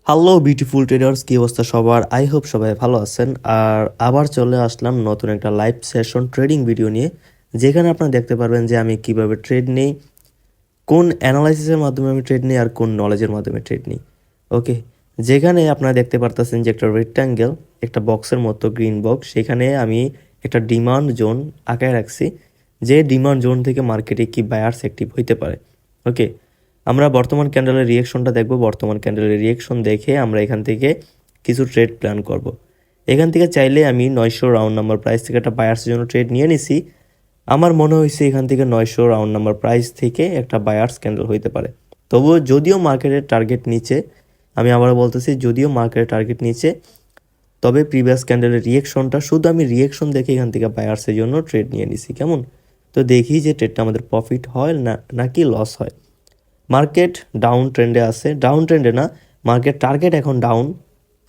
Hello beautiful traders, কি অবস্থা সবার? আই হোপ সবাই ভালো আছেন। আর আবার চলে আসলাম নতুন একটা লাইভ সেশন ট্রেডিং ভিডিও নিয়ে, যেখানে আপনারা দেখতে পারবেন যে আমি কিভাবে ট্রেড নেই, কোন অ্যানালাইসিসের মাধ্যমে আমি ট্রেড নিই আর কোন নলেজের মাধ্যমে ট্রেড নিই। ওকে, যেখানে আপনারা দেখতে পারতেছেন যে একটা রেক্ট্যাঙ্গেল, একটা বক্সের মতো গ্রিন বক্স, সেখানে আমি একটা ডিমান্ড জোন আঁকায় রাখছি, যে ডিমান্ড জোন থেকে মার্কেটে কি বায়ার্স অ্যাক্টিভ হইতে পারে। ওকে, আমরা বর্তমান ক্যান্ডেলের রিয়েকশনটা দেখব। বর্তমান ক্যান্ডেলের রিয়েকশন দেখে আমরা এখান থেকে কিছু ট্রেড প্ল্যান করব। এখান থেকে চাইলে আমি 900 রাউন্ড নাম্বার প্রাইস থেকে একটা বায়ার্সের জন্য ট্রেড নিয়ে নিছি। আমার মনে হয়েছে এখান থেকে 900 রাউন্ড নাম্বার প্রাইস থেকে একটা বায়ার্স ক্যান্ডেল হইতে পারে। তবুও যদিও মার্কেটের টার্গেট নিচে, আমি আবার বলতেছি যদিও মার্কেটের টার্গেট নিচে, তবে প্রিভিয়াস ক্যান্ডেলের রিয়েকশনটা শুধু আমি রিয়েকশন দেখে এখান থেকে বায়ার্সের জন্য ট্রেড নিয়ে নিছি। কেমন? তো দেখি যে ট্রেডটা আমাদের প্রফিট হয় নাকি লস হয়। মার্কেট ডাউন ট্রেন্ডে আছে, ডাউন ট্রেন্ডে না, মার্কেট টার্গেট এখন ডাউন,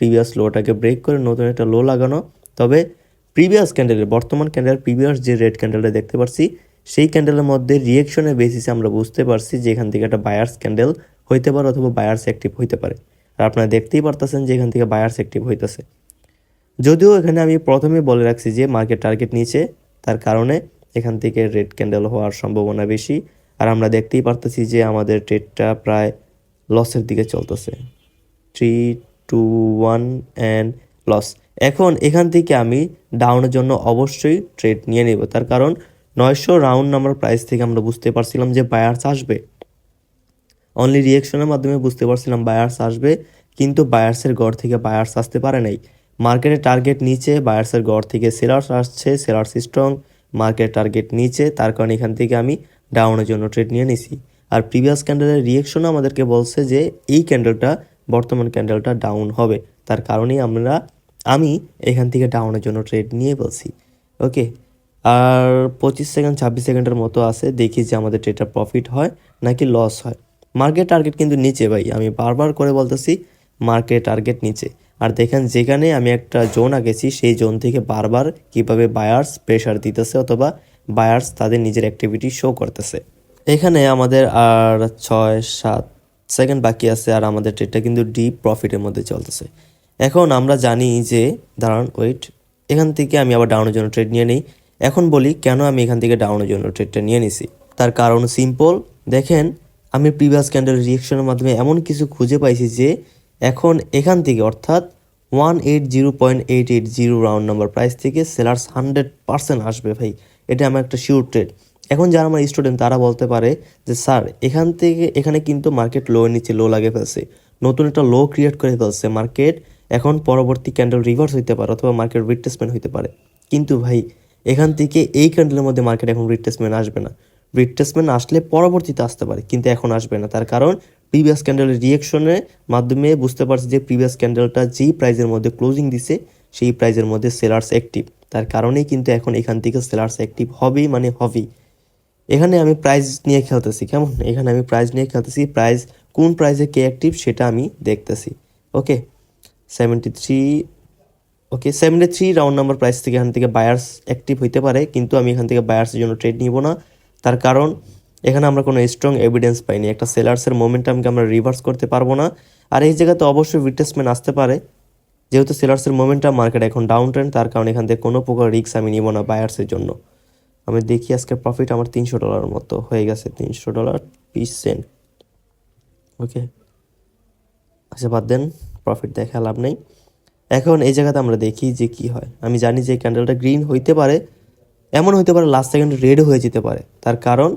প্রিভিয়াস লোটাকে ব্রেক করে নতুন একটা লো লাগানো। তবে প্রিভিয়াস ক্যান্ডেলের, বর্তমান ক্যান্ডেলের প্রিভিয়াস যে রেড ক্যান্ডেলটা দেখতে পাচ্ছি, সেই ক্যান্ডেলের মধ্যে রিয়েকশনের বেসিসে আমরা বুঝতে পারছি যে এখান থেকে একটা বায়ার্স ক্যান্ডেল হইতে পারে অথবা বায়ার্স অ্যাক্টিভ হইতে পারে। আর আপনারা দেখতেই পারতেছেন যে এখান থেকে বায়ার্স অ্যাক্টিভ হইতেছে। যদিও এখানে আমি প্রথমে বলে রাখছি যে মার্কেট টার্গেট নিচে, তার কারণে এখান থেকে রেড ক্যান্ডেল হওয়ার সম্ভাবনা বেশি। আর আমরা দেখতেই পারতেছি যে আমাদের ট্রেডটা প্রায় লসের দিকে চলতেছে। 3, 2, 1 অ্যান্ড লস। এখন এখান থেকে আমি ডাউনের জন্য অবশ্যই ট্রেড নিয়ে নেব, তার কারণ 900 রাউন্ড নাম্বার প্রাইস থেকে আমরা বুঝতে পারছিলাম যে বায়ার্স আসবে। অনলি রিয়েকশনের মাধ্যমে বুঝতে পারছিলাম বায়ার্স আসবে, কিন্তু বায়ার্সের গড় থেকে বায়ার্স আসতে পারে নাই। মার্কেটের টার্গেট নিচে, বায়ার্সের গড় থেকে সেলার্স আসছে, সেলার্স স্ট্রং, মার্কেট টার্গেট নিচে, তার কারণে এখান থেকে আমি ডাউনের জন্য ট্রেড নিয়ে নিছি। আর প্রিভিয়াস ক্যান্ডেলের রিয়েকশনও আমাদেরকে বলছে যে এই ক্যান্ডেলটা, বর্তমান ক্যান্ডেলটা ডাউন হবে, তার কারণেই আমি এখান থেকে ডাউনের জন্য ট্রেড নিয়ে বলছি। ওকে, আর 25 সেকেন্ড 26 সেকেন্ডের মতো আছে, দেখি যে আমাদের ট্রেডটা প্রফিট হয় নাকি লস হয়। মার্কেট টার্গেট কিন্তু নিচে ভাই, আমি বারবার করে বলতেছি মার্কেট টার্গেট নিচে। আর দেখেন যেখানে আমি একটা জোন আঁকেছি, সেই জোন থেকে বারবার কিভাবে বায়ার্স প্রেশার দিতেছে অথবা বায়ার্স তাদের নিজের অ্যাক্টিভিটি শো করতেছে। এখানে আমাদের আর 6-7 সেকেন্ড বাকি আছে, আর আমাদের ট্রেডটা কিন্তু ডিপ প্রফিটের মধ্যে চলতেছে। এখন আমরা জানি যে, দাঁড়ান ওয়েট, এখান থেকে আমি আবার ডাউনের জন্য ট্রেড নিয়ে নিই। এখন বলি কেন আমি এখান থেকে ডাউনের জন্য ট্রেডটা নিয়ে নিছি। তার কারণ সিম্পল, দেখেন আমি প্রিভিয়াস ক্যান্ডেল রিয়েকশনের মাধ্যমে এমন কিছু খুঁজে পাইছি যে এখন এখান থেকে, অর্থাৎ 180.880 রাউন্ড নাম্বার প্রাইস থেকে সেলার্স 100% আসবে ভাই, এটা আমার একটা শিওর ট্রেড। এখন যারা আমার স্টুডেন্ট তারা বলতে পারে যে স্যার এখান থেকে এখানে কিন্তু মার্কেট লো এর নিচে লো লাগে ফেলছে, নতুন একটা লো ক্রিয়েট করে ফেলছে, মার্কেট এখন পরবর্তী ক্যান্ডেল রিভার্স হইতে পারে অথবা মার্কেট রিট্রেসমেন্ট হইতে পারে। কিন্তু ভাই এখান থেকে এই ক্যান্ডেলের মধ্যে মার্কেট এখন রিট্রেসমেন্ট আসবে না। রিট্রেসমেন্ট আসলে পরবর্তীতে আসতে পারে, কিন্তু এখন আসবে না। তার কারণ প্রিভিয়াস ক্যান্ডেলের রিয়েকশনের মাধ্যমে বুঝতে পারছি যে প্রিভিয়াস ক্যান্ডেলটা যেই প্রাইজের মধ্যে ক্লোজিং দিছে সেই প্রাইজের মধ্যে সেলার্স অ্যাক্টিভ, তার কারণেই কিন্তু এখন এখান থেকে সেলার্স অ্যাক্টিভ হবেই, মানে হবেই। এখানে আমি প্রাইস নিয়ে খেলতেছি, কেমন? এখানে আমি প্রাইস নিয়ে খেলতেছি, প্রাইস কোন প্রাইসে কে অ্যাক্টিভ সেটা আমি দেখতেছি। ওকে, 73, ওকে 73 রাউন্ড নাম্বার প্রাইস থেকে এখান থেকে বায়ার্স অ্যাক্টিভ হইতে পারে, কিন্তু আমি এখান থেকে বায়ার্সের জন্য ট্রেড নিব না। তার কারণ এখানে আমরা কোনো স্ট্রং এভিডেন্স পাইনি, একটা সেলার্সের মোমেন্টামকে আমরা রিভার্স করতে পারবো না। আর এই জায়গাতে অবশ্যই রিট্রেসমেন্ট আসতে পারে, যেহেতু সেলার্সের মোমেন্টাম, মার্কেট এখন ডাউন ট্রেন্ড, তার কারণে এখান থেকে কোনো প্রকার রিস্ক আমি নিব না বায়ার্সের জন্য। আমি দেখি আজকের প্রফিট আমার $300 মতো হয়ে গেছে, $300.20। ওকে, আচ্ছা বাদ দেন, প্রফিট দেখা লাভ নেই। এখন এই জায়গাতে আমরা দেখি যে কি হয়। আমি জানি যে ক্যান্ডেলটা গ্রিন হইতে পারে, এমন হইতে পারে লাস্ট সেকেন্ডে রেড হয়ে যেতে পারে, তার কারণ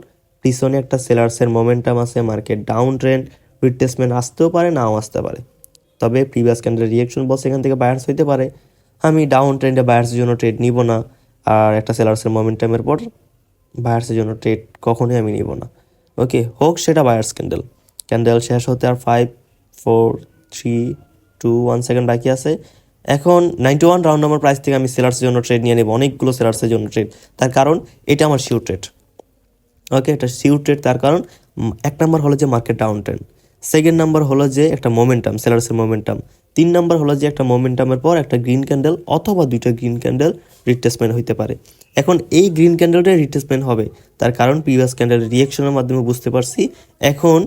পিছনে একটা সেলার্সের মোমেন্টাম আছে, মার্কেট ডাউন ট্রেন্ড, রিট্রেসমেন্ট আসতেও পারে নাও আসতে পারে। তবে প্রিভিয়াস ক্যান্ডেলের রিয়েকশন বলছে এখান থেকে বায়ার্স হইতে পারে, আমি ডাউন ট্রেন্ডে বায়ার্সের জন্য ট্রেড নিব না। আর একটা সেলার্সের মোমেন্টামের পর বায়ার্সের জন্য ট্রেড কখনোই আমি নিব না। ওকে, হোক সেটা বায়ার্স ক্যান্ডেল। ক্যান্ডেল শেষ হতে আর 5, 4, 3, 2, 1 সেকেন্ড বাকি আছে। এখন 91 রাউন্ড নাম্বার প্রাইস থেকে আমি সেলার্সের জন্য ট্রেড নিয়ে নেব, অনেকগুলো সেলার্সের জন্য ট্রেড, তার কারণ এটা আমার শিওর ট্রেড। ওকে, এটা শিওর ট্রেড, তার কারণ এক নাম্বার হলো যে market down trend, second number হলো যে একটা মোমেন্টাম, সেলার্সের মোমেন্টাম, 3 নাম্বার হলো যে একটা মোমেন্টামের পর একটা গ্রিন ক্যান্ডেল অথবা 2টা গ্রিন ক্যান্ডেল রিট্রেসমেন্ট হইতে পারে। এখন এই গ্রিন ক্যান্ডেলটাই রিট্রেসমেন্ট হবে, তার কারণ প্রিভিয়াস ক্যান্ডেলের রিয়েকশনের মাধ্যমে বুঝতে পারছি এখন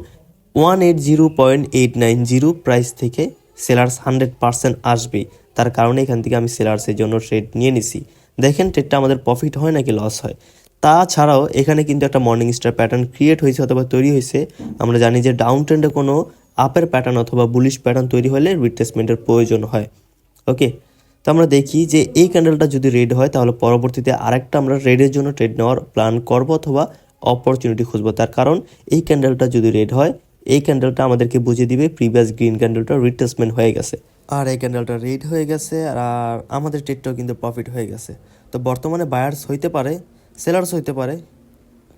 180.890 প্রাইস থেকে সেলার্স 100% আসবেই। তার কারণে এখান থেকে আমি সেলার্সের জন্য ট্রেড নিয়ে নিছি। দেখেন ট্রেডটা আমাদের প্রফিট হয় নাকি লস হয়। তাছাড়াও এখানে কিন্তু একটা মর্নিং স্টার প্যাটার্ন ক্রিয়েট হয়েছে অথবা তৈরি হয়েছে। আমরা জানি যে ডাউন ট্রেন্ডে কোনো আপের প্যাটার্ন অথবা বুলিশ প্যাটার্ন তৈরি হলে রিট্রেসমেন্টের প্রয়োজন হয়। ওকে, তো আমরা দেখি যে এই ক্যান্ডেলটা যদি রেড হয় তাহলে পরবর্তীতে আরেকটা আমরা রেডের জন্য ট্রেড নেওয়ার প্ল্যান করব অথবা অপরচুনিটি খুঁজবো। তার কারণ এই ক্যান্ডেলটা যদি রেড হয়, এই ক্যান্ডেলটা আমাদেরকে বুঝিয়ে দিবে প্রিভিয়াস গ্রিন ক্যান্ডেলটা রিট্রেসমেন্ট হয়ে গেছে, আর এই ক্যান্ডেলটা রেড হয়ে গেছে, আর আমাদের ট্রেডটাও কিন্তু প্রফিট হয়ে গেছে। তো বর্তমানে বায়ার্স হইতে পারে, সেলার্স হইতে পারে।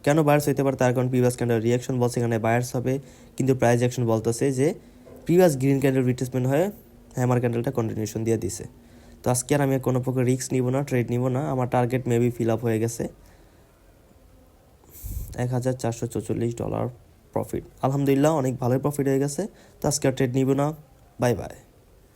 কেন বায়ার্স হইতে পারে? তার কারণ প্রিভিয়াস ক্যান্ডেল রিয়াকশন বলছে এখানে বায়ার্স হবে, কিন্তু প্রাইস অ্যাকশন বলতেছে যে প্রিভিয়াস গ্রিন ক্যান্ডেল রিট্রেসমেন্ট হয়ে হ্যামার ক্যান্ডেলটা কন্টিনিউশন দিয়ে দিছে। তো আজকে আর আমি কোনো প্রকার রিস্ক নিব না, ট্রেড নিব না। আমার টার্গেট মেবি ফিল আপ হয়ে গেছে, $1444 প্রফিট। আলহামদুলিল্লাহ, অনেক ভালোই প্রফিট হয়ে গেছে। তো আজকে আর ট্রেড নিব না। Bye bye.